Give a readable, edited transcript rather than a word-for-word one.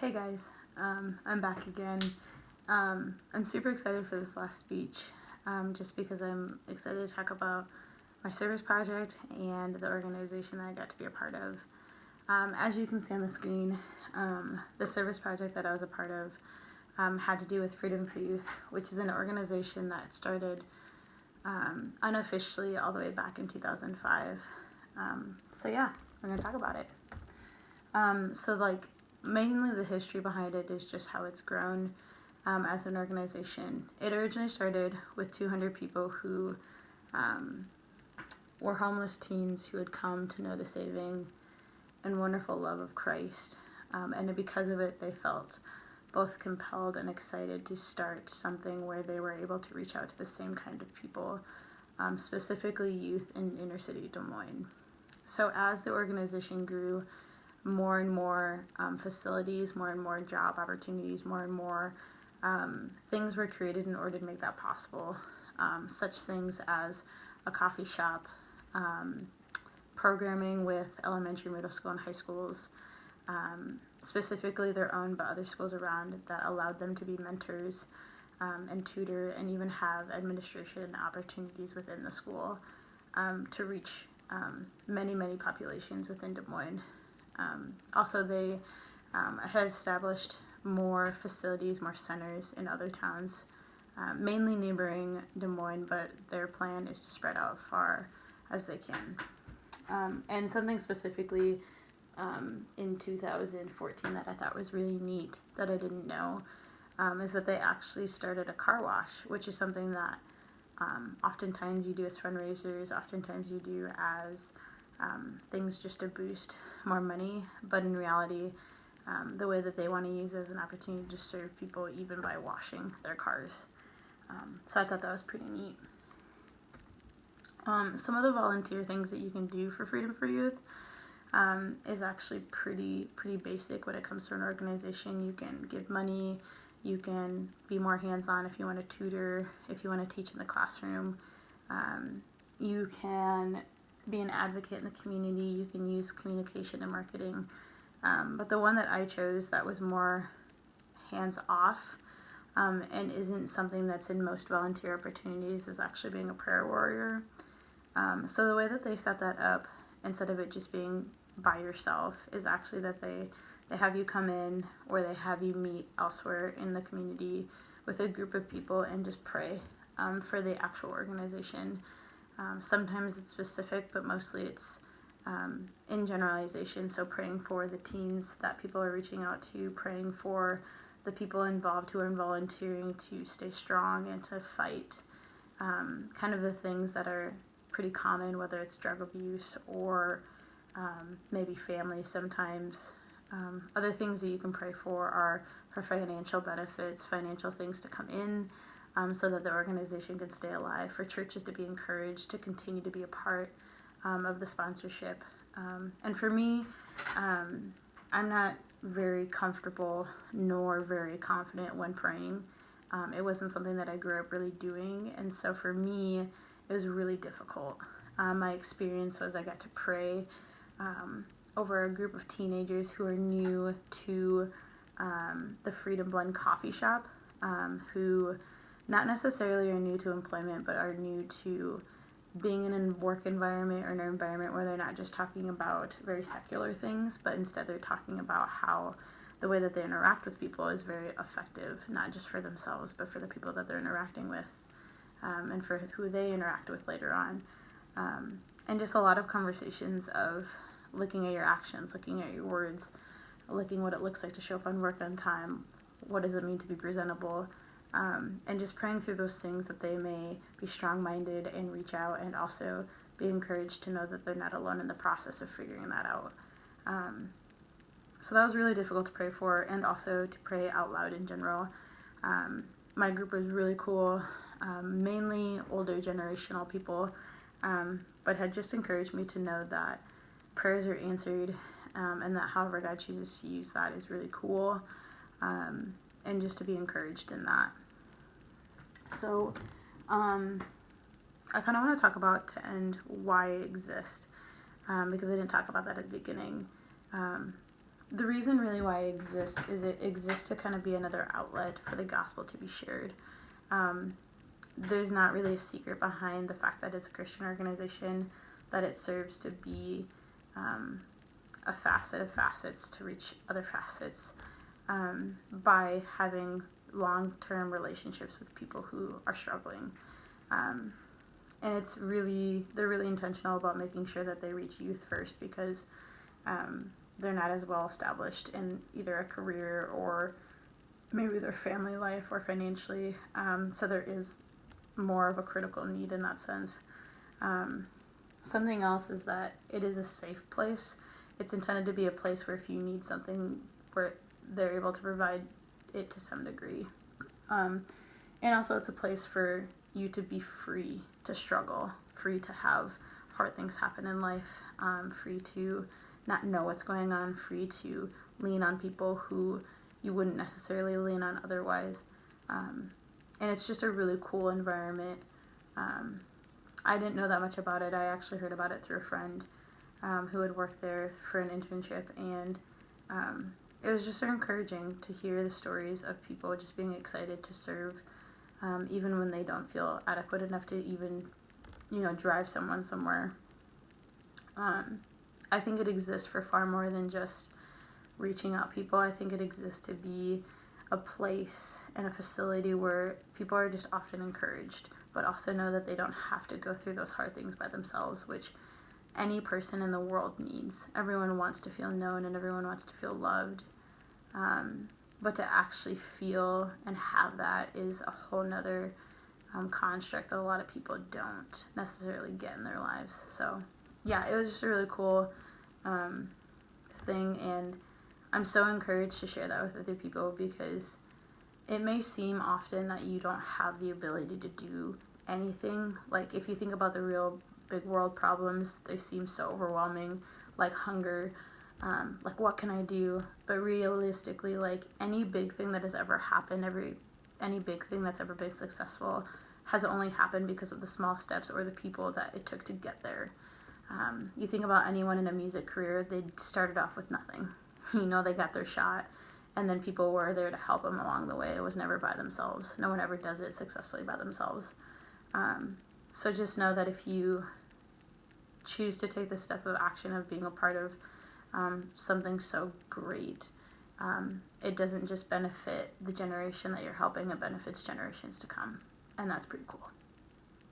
Hey guys, I'm back again. I'm super excited for this last speech, just because I'm excited to talk about my service project and the organization that I got to be a part of. As you can see on the screen, the service project that I was a part of had to do with Freedom for Youth, which is an organization that started unofficially all the way back in 2005. So yeah, we're going to talk about it. Mainly the history behind it is just how it's grown as an organization. It originally started with 200 people who were homeless teens who had come to know the saving and wonderful love of Christ. And because of it, they felt both compelled and excited to start something where they were able to reach out to the same kind of people, specifically youth in inner city Des Moines. So as the organization grew, more and more facilities, more and more job opportunities, more and more things were created in order to make that possible. Such things as a coffee shop, programming with elementary, middle school, and high schools. Specifically their own, but other schools around, that allowed them to be mentors and tutor and even have administration opportunities within the school to reach many populations within Des Moines. Also, they had established more facilities, more centers in other towns, mainly neighboring Des Moines, but their plan is to spread out far as they can. And something specifically in 2014 that I thought was really neat that I didn't know is that they actually started a car wash, which is something that oftentimes you do as fundraisers, oftentimes you do as things just to boost more money, but in reality, the way that they want to use it as an opportunity to serve people even by washing their cars. So I thought that was pretty neat. Some of the volunteer things that you can do for Freedom for Youth is actually pretty basic when it comes to an organization. You can give money, you can be more hands-on if you want to tutor, if you want to teach in the classroom. You can be an advocate in the community, you can use communication and marketing. But the one that I chose that was more hands-off and isn't something that's in most volunteer opportunities is actually being a prayer warrior. So the way that they set that up, instead of it just being by yourself, is actually that they have you come in, or they have you meet elsewhere in the community with a group of people and just pray for the actual organization. Sometimes it's specific, but mostly it's in generalization. So praying for the teens that people are reaching out to, praying for the people involved who are volunteering to stay strong and to fight kind of the things that are pretty common, whether it's drug abuse or maybe family sometimes. Other things that you can pray for are for financial benefits, financial things to come in, so that the organization can stay alive, for churches to be encouraged to continue to be a part of the sponsorship. And for me, I'm not very comfortable nor very confident when praying. It wasn't something that I grew up really doing, and so for me, it was really difficult. My experience was I got to pray over a group of teenagers who are new to the Freedom Blend coffee shop, who not necessarily are new to employment, but are new to being in a work environment or an environment where they're not just talking about very secular things, but instead they're talking about how the way that they interact with people is very effective, not just for themselves, but for the people that they're interacting with, and for who they interact with later on. And just a lot of conversations of looking at your actions, looking at your words, looking what it looks like to show up on work on time, what does it mean to be presentable, and just praying through those things that they may be strong-minded and reach out, and also be encouraged to know that they're not alone in the process of figuring that out. So that was really difficult to pray for, and also to pray out loud in general. My group was really cool, mainly older generational people, but had just encouraged me to know that prayers are answered, and that however God chooses to use that is really cool, and just to be encouraged in that. So I kind of want to talk about, to end, why I exist, because I didn't talk about that at the beginning. The reason really why it exists is it exists to kind of be another outlet for the gospel to be shared. There's not really a secret behind the fact that it's a Christian organization, that it serves to be a facet of facets to reach other facets by having long-term relationships with people who are struggling. And they're really intentional about making sure that they reach youth first, because they're not as well established in either a career or maybe their family life or financially. So there is more of a critical need in that sense. Something else is that it is a safe place. It's intended to be a place where if you need something, where they're able to provide it to some degree. And also it's a place for you to be free to struggle, free to have hard things happen in life, free to not know what's going on, free to lean on people who you wouldn't necessarily lean on otherwise. And it's just a really cool environment. I didn't know that much about it. I actually heard about it through a friend who had worked there for an internship, and it was just so encouraging to hear the stories of people just being excited to serve, even when they don't feel adequate enough to even, drive someone somewhere. I think it exists for far more than just reaching out people. I think it exists to be a place and a facility where people are just often encouraged, but also know that they don't have to go through those hard things by themselves, which any person in the world needs. Everyone wants to feel known and everyone wants to feel loved. But to actually feel and have that is a whole nother construct that a lot of people don't necessarily get in their lives. So yeah, it was just a really cool thing, and I'm so encouraged to share that with other people, because it may seem often that you don't have the ability to do anything. Like, if you think about the real big world problems, they seem so overwhelming, like hunger, like what can I do? But realistically, like any big thing that has ever happened, any big thing that's ever been successful has only happened because of the small steps or the people that it took to get there. You think about anyone in a music career, they started off with nothing. They got their shot, and then people were there to help them along the way. It was never by themselves. No one ever does it successfully by themselves. So just know that if you choose to take the step of action of being a part of something so great, it doesn't just benefit the generation that you're helping, it benefits generations to come. And that's pretty cool.